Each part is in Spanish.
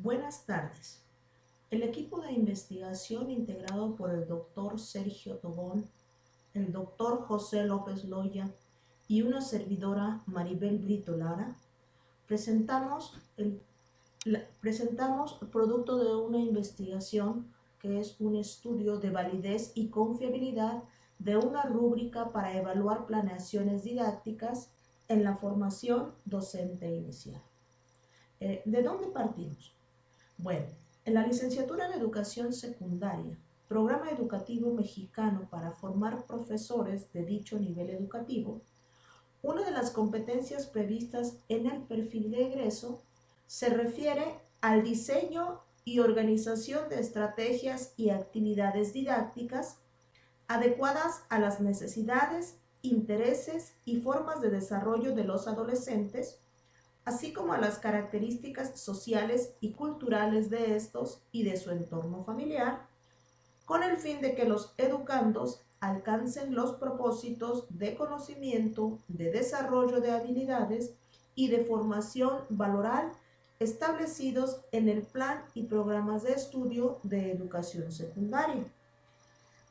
Buenas tardes. El equipo de investigación integrado por el doctor Sergio Tobón, el doctor José López Loya y una servidora Maribel Brito Lara, presentamos el producto de una investigación que es un estudio de validez y confiabilidad de una rúbrica para evaluar planeaciones didácticas en la formación docente inicial. ¿De dónde partimos? Bueno, en la licenciatura en Educación Secundaria, Programa Educativo Mexicano para formar profesores de dicho nivel educativo, una de las competencias previstas en el perfil de egreso se refiere al diseño y organización de estrategias y actividades didácticas adecuadas a las necesidades, intereses y formas de desarrollo de los adolescentes, así como a las características sociales y culturales de estos y de su entorno familiar, con el fin de que los educandos alcancen los propósitos de conocimiento, de desarrollo de habilidades y de formación valoral establecidos en el plan y programas de estudio de educación secundaria.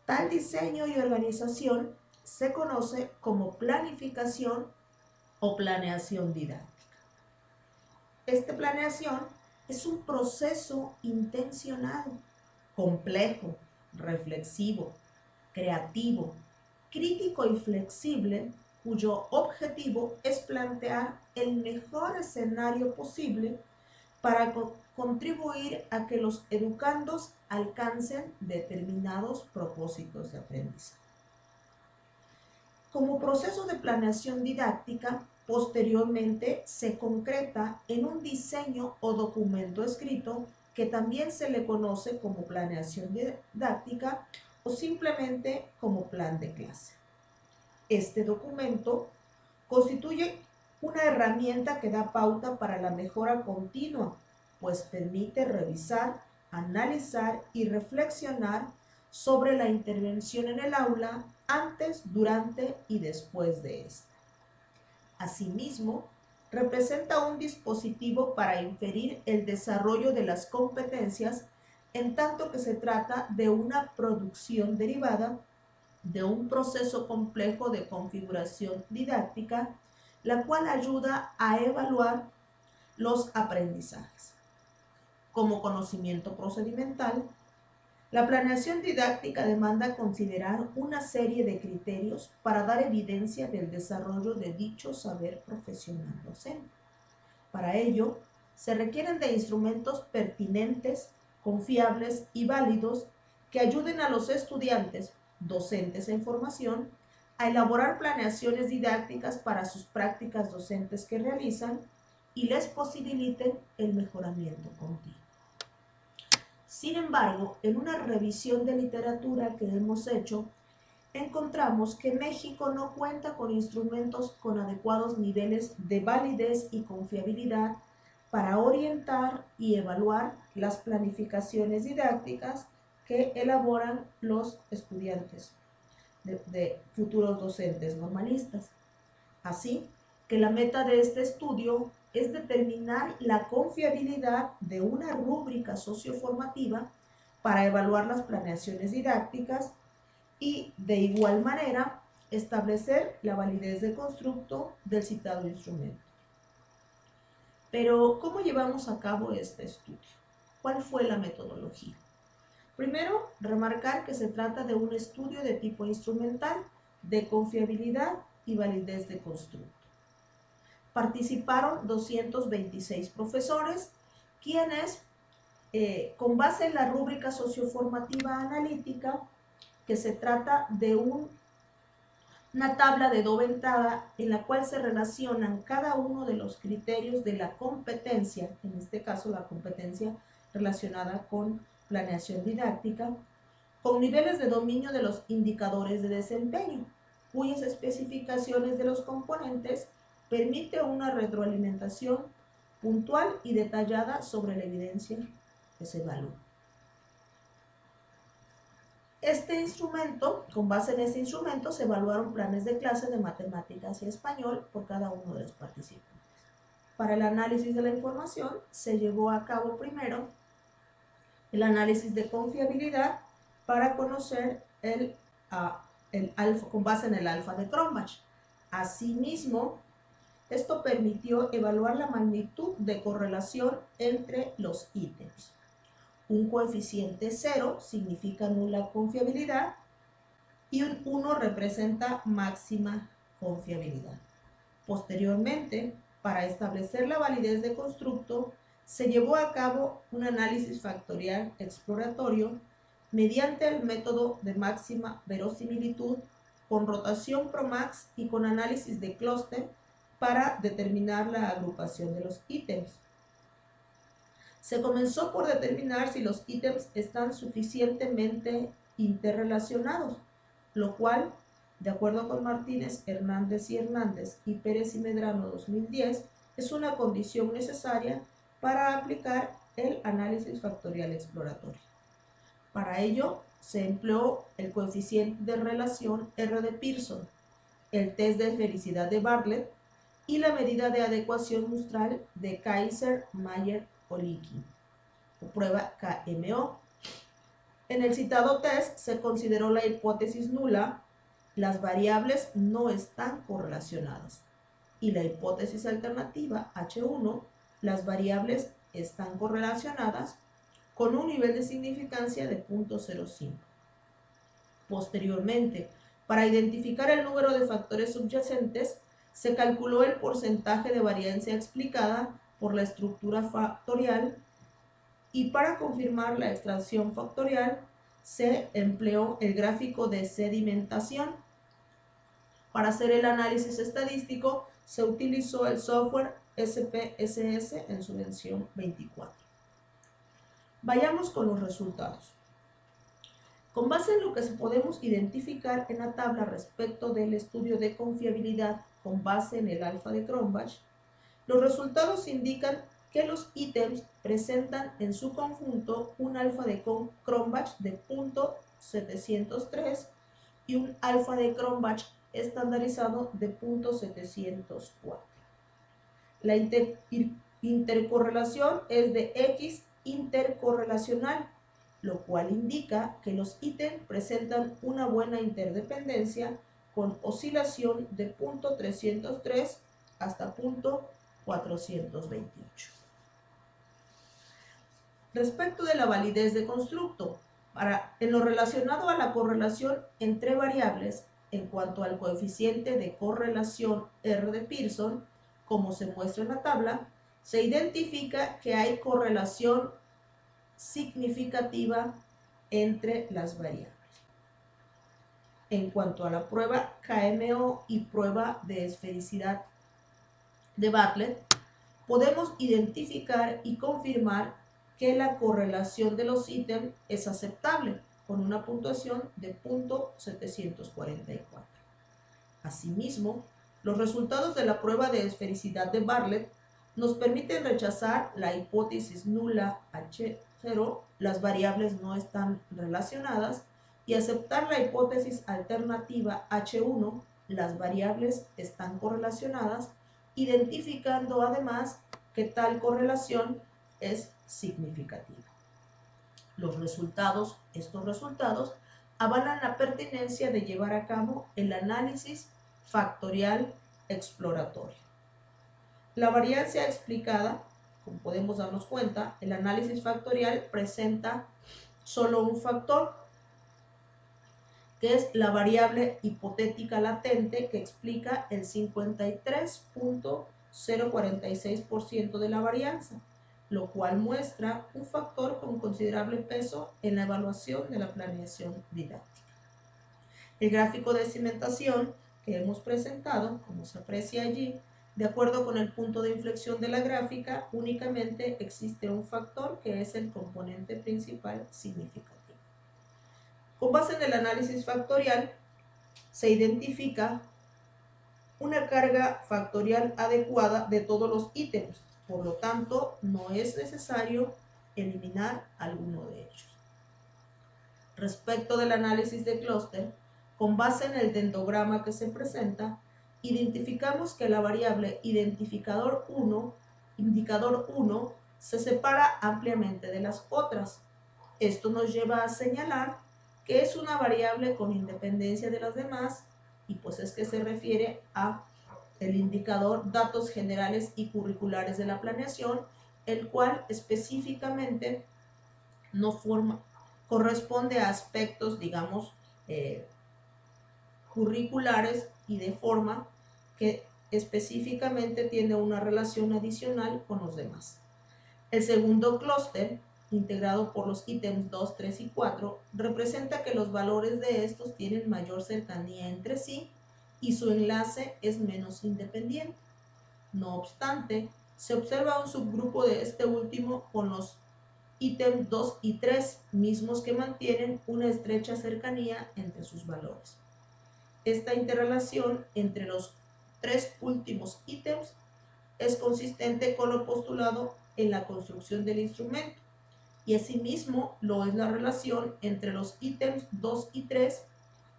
Tal diseño y organización se conoce como planificación o planeación didáctica. Esta planeación es un proceso intencionado, complejo, reflexivo, creativo, crítico y flexible, cuyo objetivo es plantear el mejor escenario posible para contribuir a que los educandos alcancen determinados propósitos de aprendizaje. Como proceso de planeación didáctica, posteriormente se concreta en un diseño o documento escrito que también se le conoce como planeación didáctica o simplemente como plan de clase. Este documento constituye una herramienta que da pauta para la mejora continua, pues permite revisar, analizar y reflexionar sobre la intervención en el aula antes, durante y después de esta. Asimismo, representa un dispositivo para inferir el desarrollo de las competencias en tanto que se trata de una producción derivada de un proceso complejo de configuración didáctica, la cual ayuda a evaluar los aprendizajes. Como conocimiento procedimental, la planeación didáctica demanda considerar una serie de criterios para dar evidencia del desarrollo de dicho saber profesional docente. Para ello, se requieren de instrumentos pertinentes, confiables y válidos que ayuden a los estudiantes, docentes en formación, a elaborar planeaciones didácticas para sus prácticas docentes que realizan y les posibiliten el mejoramiento continuo. Sin embargo, en una revisión de literatura que hemos hecho, encontramos que México no cuenta con instrumentos con adecuados niveles de validez y confiabilidad para orientar y evaluar las planificaciones didácticas que elaboran los estudiantes de futuros docentes normalistas. Así que la meta de este estudio es determinar la confiabilidad de una rúbrica socioformativa para evaluar las planeaciones didácticas y, de igual manera, establecer la validez de constructo del citado instrumento. Pero, ¿cómo llevamos a cabo este estudio? ¿Cuál fue la metodología? Primero, remarcar que se trata de un estudio de tipo instrumental, de confiabilidad y validez de constructo. Participaron 226 profesores, quienes, con base en la rúbrica socioformativa analítica, que se trata de una tabla de doble entrada en la cual se relacionan cada uno de los criterios de la competencia, en este caso la competencia relacionada con planeación didáctica, con niveles de dominio de los indicadores de desempeño, cuyas especificaciones de los componentes permite una retroalimentación puntual y detallada sobre la evidencia que se evalúa. Con base en este instrumento, se evaluaron planes de clase de matemáticas y español por cada uno de los participantes. para el análisis de la información se llevó a cabo primero el análisis de confiabilidad para conocer el alfa, con base en el alfa de Cronbach. Asimismo, esto permitió evaluar la magnitud de correlación entre los ítems. Un coeficiente 0 significa nula confiabilidad y un 1 representa máxima confiabilidad. Posteriormente, para establecer la validez de constructo, se llevó a cabo un análisis factorial exploratorio mediante el método de máxima verosimilitud con rotación Promax y con análisis de clúster para determinar la agrupación de los ítems. Se comenzó por determinar si los ítems están suficientemente interrelacionados, lo cual, de acuerdo con Martínez, Hernández y Hernández y Pérez y Medrano 2010, es una condición necesaria para aplicar el análisis factorial exploratorio. Para ello, se empleó el coeficiente de relación R de Pearson, el test de felicidad de Bartlett y la medida de adecuación mustral de Kaiser-Meyer-Olicki, o prueba KMO. En el citado test se consideró la hipótesis nula, las variables no están correlacionadas, y la hipótesis alternativa H1, las variables están correlacionadas con un nivel de significancia de 0.05. Posteriormente, para identificar el número de factores subyacentes, se calculó el porcentaje de variancia explicada por la estructura factorial y para confirmar la extracción factorial se empleó el gráfico de sedimentación. Para hacer el análisis estadístico se utilizó el software SPSS en su versión 24. Vayamos con los resultados. Con base en lo que podemos identificar en la tabla respecto del estudio de confiabilidad con base en el alfa de Cronbach, los resultados indican que los ítems presentan en su conjunto un alfa de Cronbach de 0.703 y un alfa de Cronbach estandarizado de 0.704. La intercorrelación es de X intercorrelacional, lo cual indica que los ítems presentan una buena interdependencia con oscilación de 0.303 hasta 0.428. Respecto de la validez de constructo, en lo relacionado a la correlación entre variables, en cuanto al coeficiente de correlación R de Pearson, como se muestra en la tabla, se identifica que hay correlación significativa entre las variables. En cuanto a la prueba KMO y prueba de esfericidad de Bartlett, podemos identificar y confirmar que la correlación de los ítems es aceptable, con una puntuación de 0.744. Asimismo, los resultados de la prueba de esfericidad de Bartlett nos permiten rechazar la hipótesis nula H0, las variables no están relacionadas, y aceptar la hipótesis alternativa H1, las variables están correlacionadas, identificando además que tal correlación es significativa. Estos resultados avalan la pertinencia de llevar a cabo el análisis factorial exploratorio. La variancia explicada, como podemos darnos cuenta, el análisis factorial presenta solo un factor, que es la variable hipotética latente, que explica el 53.046% de la varianza, lo cual muestra un factor con considerable peso en la evaluación de la planeación didáctica. El gráfico de cimentación que hemos presentado, como se aprecia allí, de acuerdo con el punto de inflexión de la gráfica, únicamente existe un factor que es el componente principal significativo. Con base en el análisis factorial, se identifica una carga factorial adecuada de todos los ítems. Por lo tanto, no es necesario eliminar alguno de ellos. Respecto del análisis de clúster, con base en el dendrograma que se presenta, identificamos que la variable identificador 1 indicador 1 se separa ampliamente de las otras. Esto nos lleva a señalar que es una variable con independencia de las demás y pues es que se refiere a el indicador datos generales y curriculares de la planeación, el cual específicamente no corresponde a aspectos, digamos, curriculares y de forma que específicamente tiene una relación adicional con los demás. El segundo clúster, integrado por los ítems 2, 3 y 4, representa que los valores de estos tienen mayor cercanía entre sí y su enlace es menos independiente. No obstante, se observa un subgrupo de este último con los ítems 2 y 3, mismos que mantienen una estrecha cercanía entre sus valores. Esta interrelación entre los tres últimos ítems es consistente con lo postulado en la construcción del instrumento y asimismo lo es la relación entre los ítems 2 y 3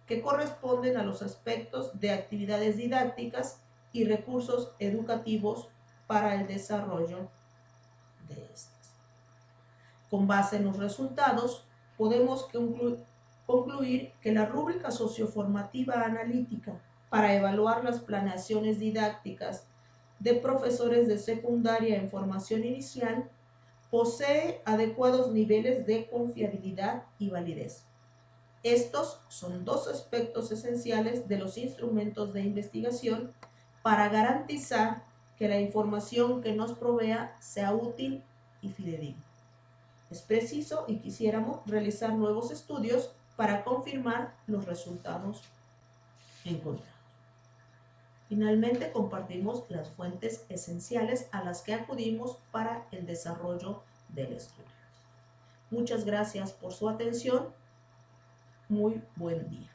que corresponden a los aspectos de actividades didácticas y recursos educativos para el desarrollo de estas. Con base en los resultados, podemos concluir que la rúbrica socioformativa analítica para evaluar las planeaciones didácticas de profesores de secundaria en formación inicial posee adecuados niveles de confiabilidad y validez. Estos son dos aspectos esenciales de los instrumentos de investigación para garantizar que la información que nos provea sea útil y fidedigna. Es preciso y quisiéramos realizar nuevos estudios para confirmar los resultados encontrados. Finalmente, compartimos las fuentes esenciales a las que acudimos para el desarrollo del estudio. Muchas gracias por su atención. Muy buen día.